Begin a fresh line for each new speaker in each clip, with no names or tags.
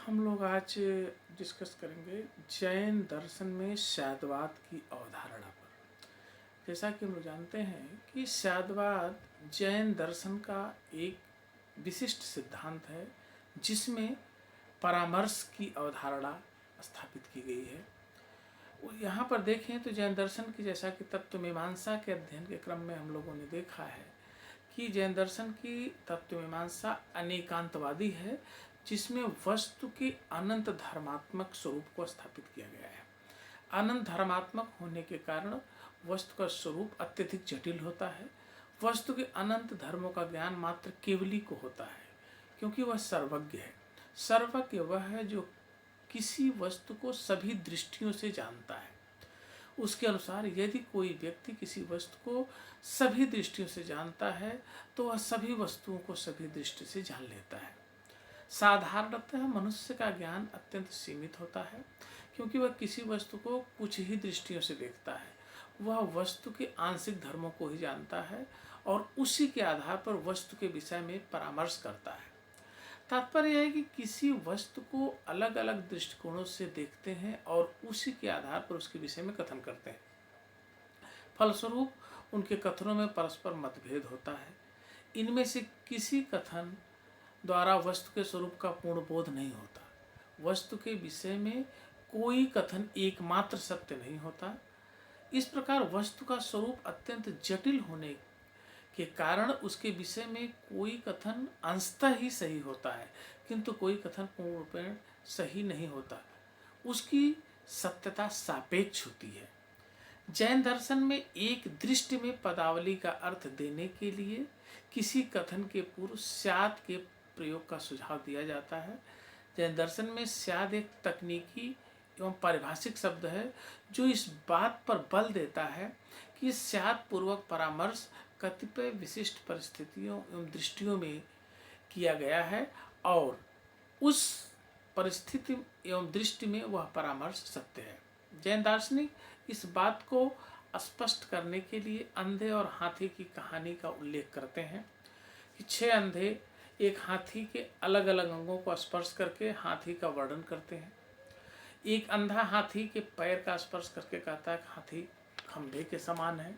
हम लोग आज डिस्कस करेंगे जैन दर्शन में शाद्वाद की अवधारणा पर। जैसा कि हम लोग जानते हैं कि शाद्वाद जैन दर्शन का एक विशिष्ट सिद्धांत है जिसमें परामर्श की अवधारणा स्थापित की गई है। यहाँ पर देखें तो जैन दर्शन की, जैसा कि तत्व मीमांसा के अध्ययन के क्रम में हम लोगों ने देखा है कि जैन दर्शन की तत्व मीमांसा अनेकांतवादी है, जिसमें वस्तु के अनंत धर्मात्मक स्वरूप को स्थापित किया गया है। अनंत धर्मात्मक होने के कारण वस्तु का स्वरूप अत्यधिक जटिल होता है। वस्तु के अनंत धर्मों का ज्ञान मात्र केवली को होता है, क्योंकि वह सर्वज्ञ है। सर्वज्ञ वह है जो किसी वस्तु को सभी दृष्टियों से जानता है। उसके अनुसार यदि कोई व्यक्ति किसी वस्तु को सभी दृष्टियों से जानता है तो वह सभी वस्तुओं को सभी दृष्टि से जान लेता है। साधारणतः मनुष्य का ज्ञान अत्यंत सीमित होता है, क्योंकि वह किसी वस्तु को कुछ ही दृष्टियों से देखता है। वह वस्तु के आंशिक धर्मों को ही जानता है और उसी के आधार पर वस्तु के विषय में परामर्श करता है। तात्पर्य यह है कि किसी वस्तु को अलग अलग दृष्टिकोणों से देखते हैं और उसी के आधार पर उसके विषय में कथन करते हैं। फलस्वरूप उनके कथनों में परस्पर मतभेद होता है। इनमें से किसी कथन द्वारा वस्तु के स्वरूप का पूर्ण बोध नहीं होता। वस्तु के विषय में कोई कथन एकमात्र सत्य नहीं होता। इस प्रकार वस्तु का स्वरूप अत्यंत जटिल होने के कारण उसके विषय में कोई कथन अंशतः ही सही होता है, किंतु कोई कथन पूर्ण रूपेण सही नहीं होता। उसकी सत्यता सापेक्ष होती है। जैन दर्शन में एक दृष्टि में पदावली का अर्थ देने के लिए किसी कथन के पूर्व स्यात् के प्रयोग का सुझाव दिया जाता है। जैन दर्शन में स्यात् एक तकनीकी एवं पारिभाषिक शब्द है जो इस बात पर बल देता है कि स्यात् पूर्वक परामर्श कतिपय विशिष्ट परिस्थितियों एवं दृष्टियों में किया गया है और उस परिस्थिति एवं दृष्टि में वह परामर्श सत्य है। जैन दार्शनिक इस बात को स्पष्ट करने के लिए अंधे और हाथी की कहानी का उल्लेख करते हैं कि 6 अंधे एक हाथी के अलग अलग अंगों को स्पर्श करके हाथी का वर्णन करते हैं। एक अंधा हाथी के पैर का स्पर्श करके कहता है कि हाथी खंभे के समान है।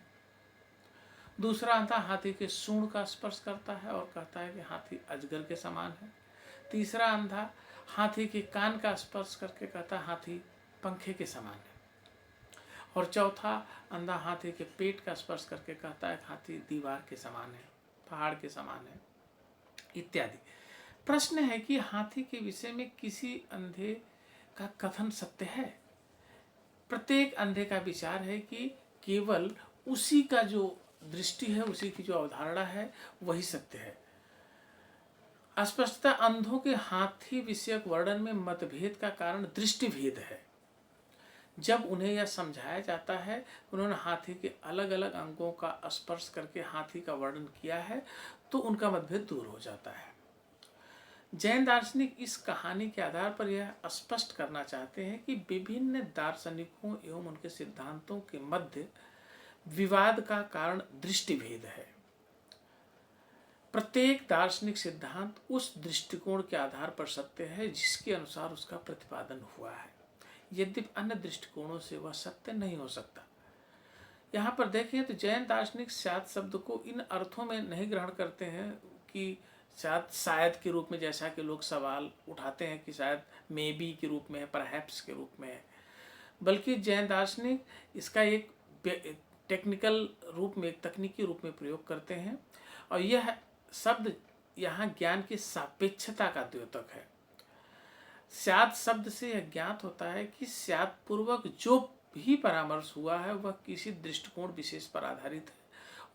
दूसरा अंधा हाथी के सूंड का स्पर्श करता है और कहता है कि हाथी अजगर के समान है। तीसरा अंधा हाथी के कान का स्पर्श करके कहता है हाथी पंखे के समान है। और चौथा अंधा हाथी के पेट का स्पर्श करके कहता है हाथी दीवार के समान है, पहाड़ के समान है, इत्यादि। प्रश्न है कि हाथी के विषय में किसी अंधे का कथन सत्य है? प्रत्येक अंधे का विचार है कि केवल उसी का जो दृष्टि है, उसी की जो अवधारणा है, वही सत्य है। अस्पष्टता अंधों के हाथी विषयक वर्णन में मतभेद का कारण दृष्टिभेद है। जब उन्हें यह समझाया जाता है उन्होंने हाथी के अलग अलग अंगों का स्पर्श करके हाथी का वर्णन किया है, तो उनका मतभेद दूर हो जाता है। जैन दार्शनिक इस कहानी के आधार पर यह स्पष्ट करना चाहते हैं कि विभिन्न दार्शनिकों एवं उनके सिद्धांतों के मध्य विवाद का कारण दृष्टिभेद है। प्रत्येक दार्शनिक सिद्धांत उस दृष्टिकोण के आधार पर सत्य है जिसके अनुसार उसका प्रतिपादन हुआ है, यद्यपि अन्य दृष्टिकोणों से वह सत्य नहीं हो सकता। यहाँ पर देखें तो जैन दार्शनिक स्यात् शब्द को इन अर्थों में नहीं ग्रहण करते हैं कि शायद के रूप में, जैसा कि लोग सवाल उठाते हैं कि शायद मे बी के रूप में है, परहैप्स के रूप में है, बल्कि जैन दार्शनिक इसका एक टेक्निकल रूप में, एक तकनीकी रूप में प्रयोग करते हैं। और यह शब्द यहाँ ज्ञान की सापेक्षता का द्योतक है। स्यात् शब्द से यह ज्ञात होता है कि स्यात् पूर्वक जो भी परामर्श हुआ है वह किसी दृष्टिकोण विशेष पर आधारित है।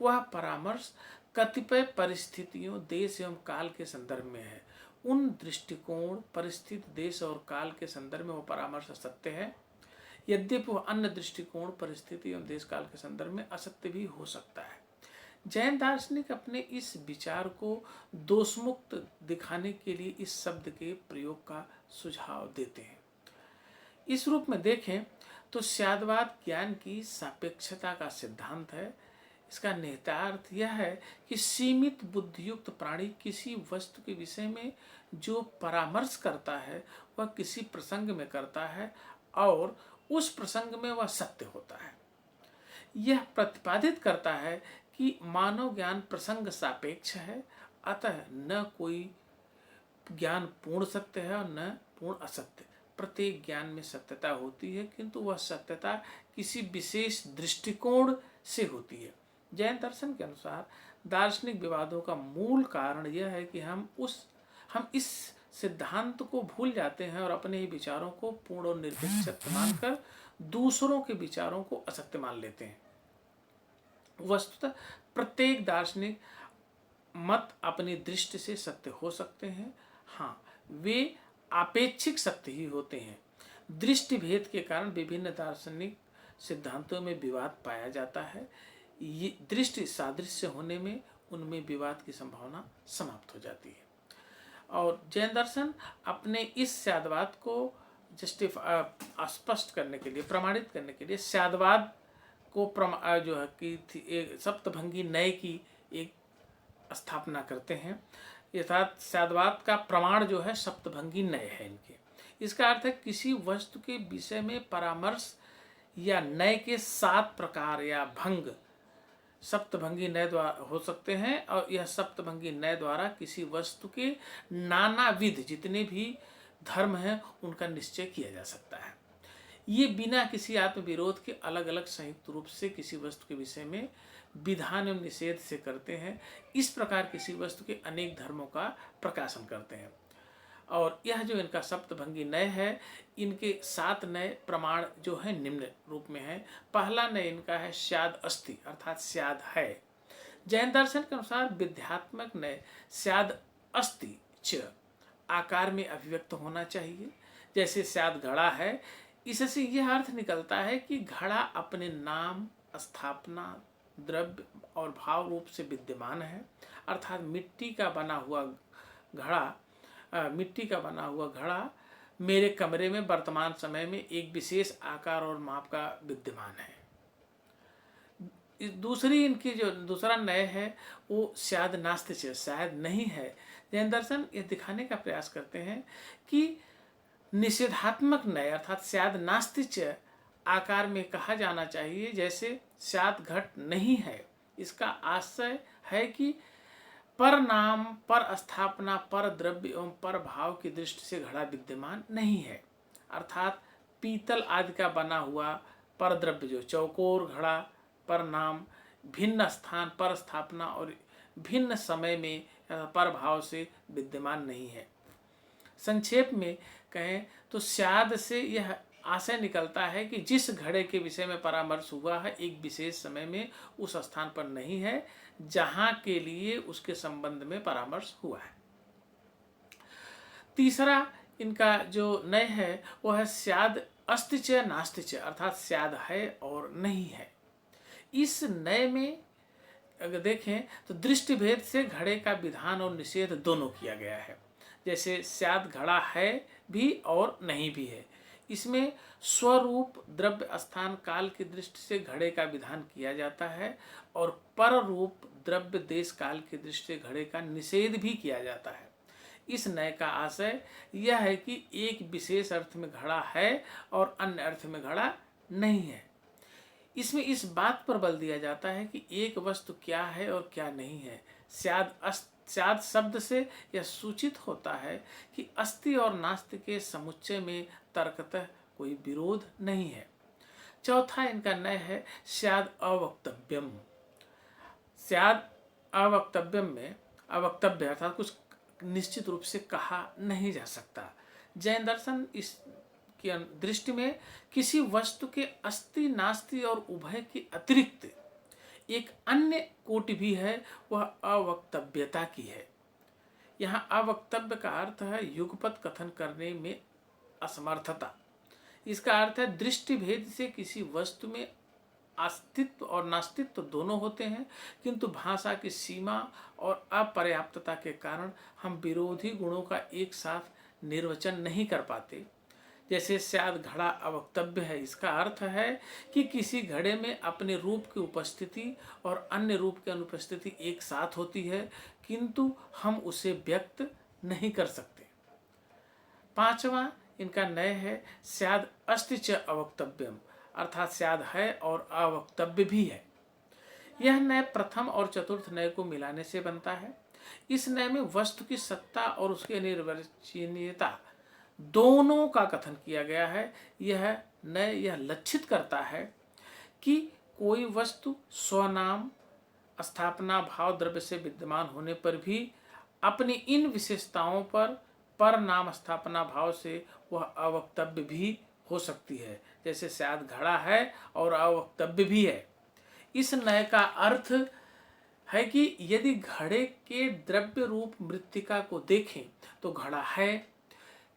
वह परामर्श कतिपय परिस्थितियों, देश एवं काल के संदर्भ में है। उन दृष्टिकोण, परिस्थिति, देश और काल के संदर्भ में वह परामर्श सत्य है, यद्यपि वह अन्य दृष्टिकोण, परिस्थिति एवं देश काल के संदर्भ में असत्य भी हो सकता है। जैन दार्शनिक अपने इस विचार को दोषमुक्त दिखाने के लिए इस शब्द के प्रयोग का सुझाव देते हैं। इस रूप में देखें तो शाद्वाद ज्ञान की सापेक्षता का सिद्धांत है। इसका निहितार्थ यह है कि सीमित बुद्धियुक्त प्राणी किसी वस्तु के विषय में जो परामर्श करता है वह किसी प्रसंग में करता है और उस प्रसंग में वह सत्य होता है। यह प्रतिपादित करता है कि मानव ज्ञान प्रसंग सापेक्ष है, अतः न कोई ज्ञान पूर्ण सत्य है और न पूर्ण असत्य। प्रत्येक ज्ञान में सत्यता होती है, किंतु वह सत्यता किसी विशेष दृष्टिकोण से होती है। जैन दर्शन के अनुसार दार्शनिक विवादों का मूल कारण यह है कि हम इस सिद्धांत को भूल जाते हैं और अपने ही विचारों को पूर्ण और निर्भीक सत्य मानकर दूसरों के विचारों को असत्य मान लेते हैं। वस्तुतः प्रत्येक दार्शनिक मत अपनी दृष्टि से सत्य हो सकते हैं, हाँ वे आपेक्षिक सत्य ही होते हैं। दृष्टि भेद के कारण विभिन्न दार्शनिक सिद्धांतों में विवाद पाया जाता है। ये दृष्टि सादृश्य होने में उनमें विवाद की संभावना समाप्त हो जाती है। और जैन दर्शन अपने इस स्यादवाद को स्पष्ट करने के लिए, प्रमाणित करने के लिए स्यादवाद को जो है कि सप्तभंगी नय की एक स्थापना करते हैं। अर्थात स्यादवाद का प्रमाण जो है सप्तभंगी नय है इनके। इसका अर्थ है किसी वस्तु के विषय में परामर्श या नय के 7 प्रकार या भंग सप्तभंगी नय द्वारा हो सकते हैं, और यह सप्तभंगी नय द्वारा किसी वस्तु के नानाविध जितने भी धर्म हैं उनका निश्चय किया जा सकता है। ये बिना किसी आत्मविरोध के अलग अलग संयुक्त रूप से किसी वस्तु के विषय में विधान एवं निषेध से करते हैं। इस प्रकार किसी वस्तु के अनेक धर्मों का प्रकाशन करते हैं। और यह जो इनका सप्तभंगी नय है, इनके 7 नय प्रमाण जो है निम्न रूप में है। पहला नय इनका है स्याद अस्ति, अर्थात स्याद है। जैन दर्शन के अनुसार विध्यात्मक नय स्याद अस्ति च आकार में अभिव्यक्त होना चाहिए। जैसे स्याद घड़ा है, इससे यह अर्थ निकलता है कि घड़ा अपने नाम, स्थापना, द्रव्य और भाव रूप से विद्यमान है। अर्थात मिट्टी का बना हुआ घड़ा मेरे कमरे में वर्तमान समय में एक विशेष आकार और माप का विद्यमान है। दूसरी इनकी जो दूसरा नय है वो शायद नास्तिक, शायद नहीं है। जैन दर्शन ये दिखाने का प्रयास करते हैं कि निषेधात्मक नय अर्थात शायद नास्तिक आकार में कहा जाना चाहिए, जैसे शायद घट नहीं है। इसका आशय है कि पर नाम, पर स्थापना, पर द्रव्य एवं पर भाव की दृष्टि से घड़ा विद्यमान नहीं है। अर्थात पीतल आदि का बना हुआ पर द्रव्य जो चौकोर घड़ा पर नाम, भिन्न स्थान पर स्थापना और भिन्न समय में पर भाव से विद्यमान नहीं है। संक्षेप में कहें तो स्याद से यह आशय निकलता है कि जिस घड़े के विषय में परामर्श हुआ है एक विशेष समय में उस स्थान पर नहीं है जहां के लिए उसके संबंध में परामर्श हुआ है। तीसरा इनका जो नय है वह है स्याद अस्तिच नास्तिच, अर्थात स्याद है और नहीं है। इस नय में अगर देखें तो दृष्टि भेद से घड़े का विधान और निषेध दोनों किया गया है। जैसे स्याद घड़ा है भी और नहीं भी है। इसमें स्वरूप, द्रव्य, स्थान, काल की दृष्टि से घड़े का विधान किया जाता है और पर रूप, द्रव्य, देश, काल की दृष्टि से घड़े का निषेध भी किया जाता है। इस नय का आशय यह है कि एक विशेष अर्थ में घड़ा है और अन्य अर्थ में घड़ा नहीं है। इसमें इस बात पर बल दिया जाता है कि एक वस्तु क्या है और क्या नहीं है। स्याद शब्द से यह सूचित होता है कि अस्ति और नास्ति के समुच्चय में तर्कतः कोई विरोध नहीं है। चौथा इनका नय है स्याद अवक्तव्यम। स्याद अवक्तव्यम में अवक्तव्य अर्थात कुछ निश्चित रूप से कहा नहीं जा सकता। जैन दर्शन इस की दृष्टि में किसी वस्तु के अस्ति, नास्ति और उभय के अतिरिक्त एक अन्य कोटि भी है, वह अवक्तव्यता की है। यहाँ अवक्तव्य का अर्थ है युगपत कथन करने में असमर्थता। इसका अर्थ है दृष्टि भेद से किसी वस्तु में अस्तित्व और नास्तित्व दोनों होते हैं, किंतु भाषा की सीमा और अपर्याप्तता के कारण हम विरोधी गुणों का एक साथ निर्वचन नहीं कर पाते। जैसे स्याद घड़ा अवक्तव्य है, इसका अर्थ है कि किसी घड़े में अपने रूप की उपस्थिति और अन्य रूप की अनुपस्थिति एक साथ होती है, किंतु हम उसे व्यक्त नहीं कर सकते। पांचवा इनका नय है स्याद अस्ति च अवक्तव्यम, अर्थात स्याद है और अवक्तव्य भी है। यह नय प्रथम और चतुर्थ नय को मिलाने से बनता है। इस नय में वस्तु की सत्ता और उसकी अनिर्वचनीयता दोनों का कथन किया गया है। यह नय यह लक्षित करता है कि कोई वस्तु स्वनाम स्थापना भाव द्रव्य से विद्यमान होने पर भी अपनी इन विशेषताओं पर नाम स्थापना भाव से वह अवक्तव्य भी हो सकती है। जैसे स्याद घड़ा है और अवक्तव्य भी है। इस नय का अर्थ है कि यदि घड़े के द्रव्य रूप मृत्तिका को देखें तो घड़ा है,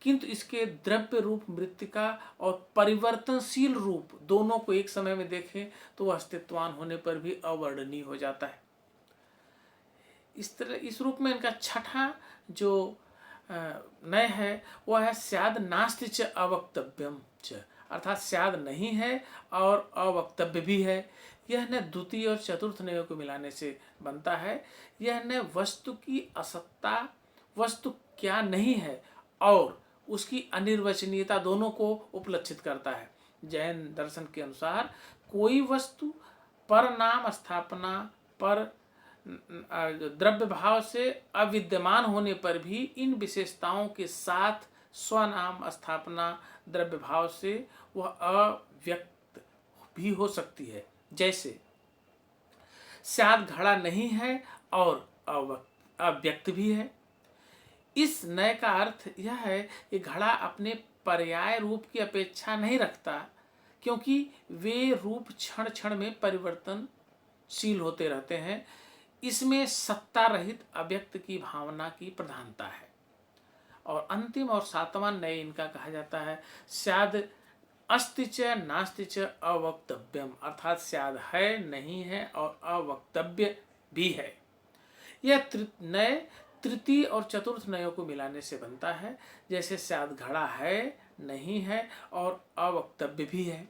किंतु इसके द्रव्य रूप मृत्तिका और परिवर्तनशील रूप दोनों को एक समय में देखें तो वह अस्तित्वान होने पर भी अवर्णनीय हो जाता है। इस रूप में इनका छठा जो नय है वह है स्याद नास्ति च अवक्तव्यम च, अर्थात स्याद नहीं है और अवक्तव्य भी है। यह नय द्वितीय और चतुर्थ नयों को मिलाने से बनता है। यह नय वस्तु की असत्ता, वस्तु क्या नहीं है और उसकी अनिर्वचनीयता दोनों को उपलक्षित करता है। जैन दर्शन के अनुसार कोई वस्तु पर नाम स्थापना पर द्रव्य भाव से अविद्यमान होने पर भी इन विशेषताओं के साथ स्वनाम स्थापना द्रव्य भाव से वह अव्यक्त भी हो सकती है। जैसे स्याद घड़ा नहीं है और अव्यक्त भी है। इस नय का अर्थ यह है कि घड़ा अपने पर्याय रूप की अपेक्षा नहीं रखता, क्योंकि वे रूप क्षण क्षण में परिवर्तनशील होते रहते हैं। इसमें सत्ता रहित अव्यक्त की भावना की प्रधानता है। और अंतिम और सातवां नय इनका कहा जाता है स्याद अस्ति च नास्ति च अवक्तव्यम, अर्थात स्याद है नहीं है और अवक्तव्य भी है। यह नय तृतीय और चतुर्थ नयों को मिलाने से बनता है। जैसे स्याद घड़ा है, नहीं है और अवक्तव्य भी है।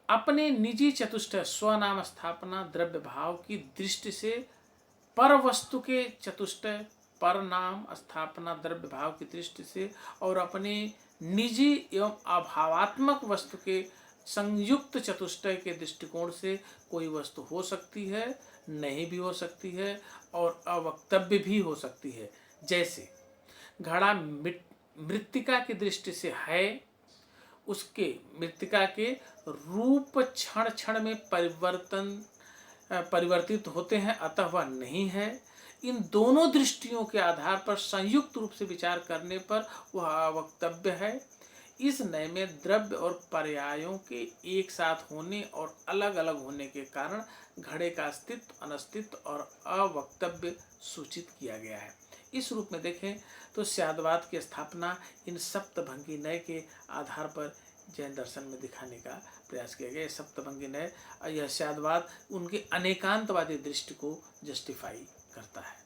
अपने निजी चतुष्टय स्वनाम स्थापना द्रव्य भाव की दृष्टि से पर वस्तु के चतुष्टय पर नाम स्थापना द्रव्य भाव की दृष्टि से और अपने निजी एवं अभावात्मक वस्तु के संयुक्त चतुष्टय के दृष्टिकोण से कोई वस्तु हो सकती है, नहीं भी हो सकती है और अवक्तव्य भी हो सकती है। जैसे घड़ा मृत्तिका की दृष्टि से है, उसके मृत्तिका के रूप क्षण क्षण में परिवर्तित होते हैं, अतः वह नहीं है। इन दोनों दृष्टियों के आधार पर संयुक्त रूप से विचार करने पर वह अवक्तव्य है। इस नय में द्रव्य और पर्यायों के एक साथ होने और अलग अलग होने के कारण घड़े का अस्तित्व, अनस्तित्व और अवक्तव्य सूचित किया गया है। इस रूप में देखें तो स्यादवाद की स्थापना इन सप्तभंगी नय के आधार पर जैन दर्शन में दिखाने का प्रयास किया गया। सप्तभंगी नय यह स्यादवाद उनके अनेकांतवादी दृष्टि को जस्टिफाई करता है।